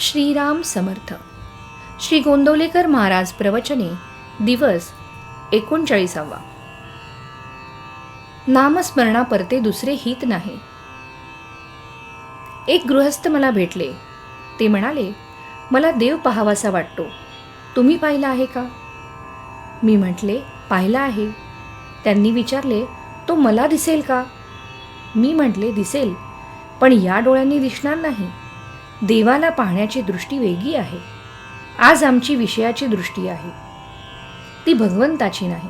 श्रीराम समर्थ. श्री गोंदवलेकर महाराज प्रवचने दिवस 39. नामस्मरणा परते दुसरे हित नाही. एक गृहस्थ मला भेटले. ते म्हणाले, मला देव पाहावासा वाटतो, तुम्ही पाहिला आहे का? मी म्हटले, पाहिला आहे. त्यांनी विचारले, तो मला दिसेल का? मी म्हटले, दिसेल, पण या डोळ्यांनी दिसणार नाही. देवाला पाहण्याची दृष्टी वेगळी आहे. आज आमची विषयाची दृष्टी आहे, ती भगवंताची नाही.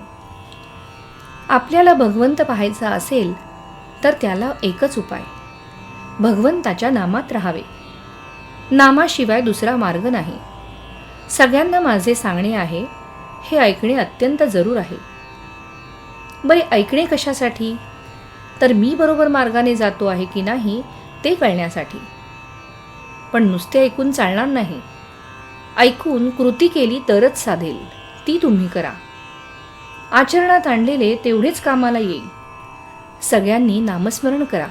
आपल्याला भगवंत पाहायचा असेल तर त्याला एकच उपाय, भगवंताच्या नामात राहावे. नामाशिवाय दुसरा मार्ग नाही. सगळ्यांना माझे सांगणे आहे, हे ऐकणे अत्यंत जरूर आहे. बरे, ऐकणे कशासाठी? तर मी बरोबर मार्गाने जातो आहे की नाही ते कळण्यासाठी. पण नुसते ऐकून चालणार नाही. ऐकून कृती केली तरच साधेल. ती तुम्ही करा. आचरणात आणलेले तेवढेच कामाला येईल. सगळ्यांनी नामस्मरण करा.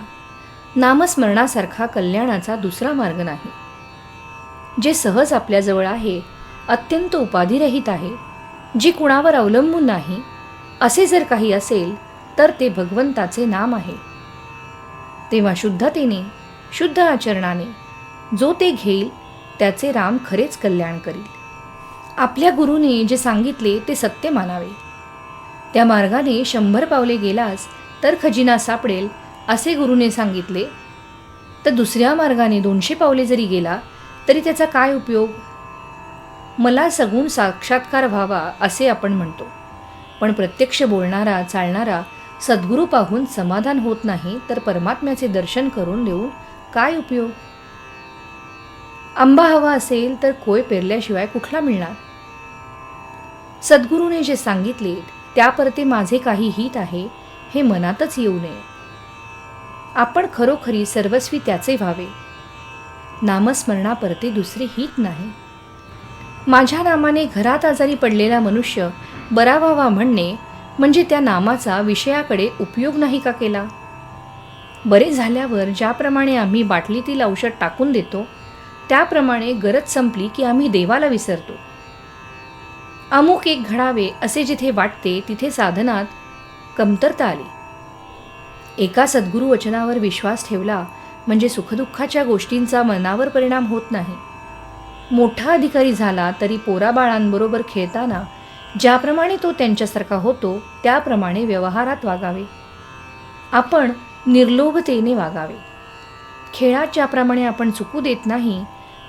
नामस्मरणासारखा कल्याणाचा दुसरा मार्ग नाही. जे सहज आपल्याजवळ आहे, अत्यंत उपाधिरहित आहे, जी कुणावर अवलंबून नाही, असे जर काही असेल तर ते भगवंताचे नाम आहे. तेव्हा शुद्धतेने, शुद्ध आचरणाने जो ते घेईल त्याचे राम खरेच कल्याण करील. आपल्या गुरुने जे सांगितले ते सत्य मानावे. त्या मार्गाने 100 पावले गेलास तर खजिना सापडेल असे गुरुने सांगितले, तर दुसऱ्या मार्गाने 200 पावले जरी गेला तरी त्याचा काय उपयोग? मला सगुण साक्षात्कार व्हावा असे आपण म्हणतो, पण प्रत्यक्ष बोलणारा, चालणारा सद्गुरू पाहून समाधान होत नाही तर परमात्म्याचे दर्शन करून देऊन काय उपयोग? आंबा हवा असेल तर कोय पेरल्याशिवाय कुठला मिळणार? सद्गुरूने जे सांगितले त्यापरते माझे काही हित आहे हे मनातच येऊ नये. आपण खरोखरी सर्वस्वी त्याचे व्हावे. नामस्मरणा परते दुसरे हित नाही. माझ्या नामाने घरात आजारी पडलेला मनुष्य बरा व्हावा म्हणणे म्हणजे त्या नामाचा विषयाकडे उपयोग नाही का केला? बरे झाल्यावर ज्याप्रमाणे आम्ही बाटलीतील औषध टाकून देतो, त्याप्रमाणे गरज संपली की आम्ही देवाला विसरतो. अमुक एक घडावे असे जिथे वाटते तिथे साधनात कमतरता आली. एका सद्गुरू वचनावर विश्वास ठेवला म्हणजे सुखदुःखाच्या गोष्टींचा मनावर परिणाम होत नाही. मोठा अधिकारी झाला तरी पोराबाळांबरोबर खेळताना ज्याप्रमाणे तो त्यांच्यासारखा होतो त्याप्रमाणे व्यवहारात वागावे. आपण निर्लोभतेने वागावे. खेळात ज्याप्रमाणे आपण चुकू देत नाही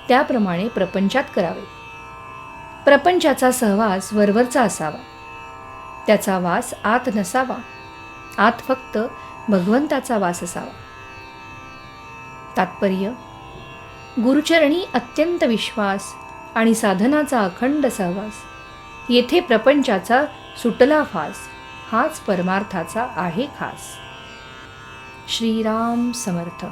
त्याप्रमाणे प्रपंचात करावे. प्रपंचाचा सहवास वरवरचा असावा, त्याचा वास आत नसावा. आत फक्त भगवंताचा वास असावा. तात्पर्य: गुरुचरणी अत्यंत विश्वास आणि साधनाचा अखंड सहवास. येथे प्रपंचाचा सुटला फास, हाच परमार्थाचा आहे खास. श्रीराम समर्थ.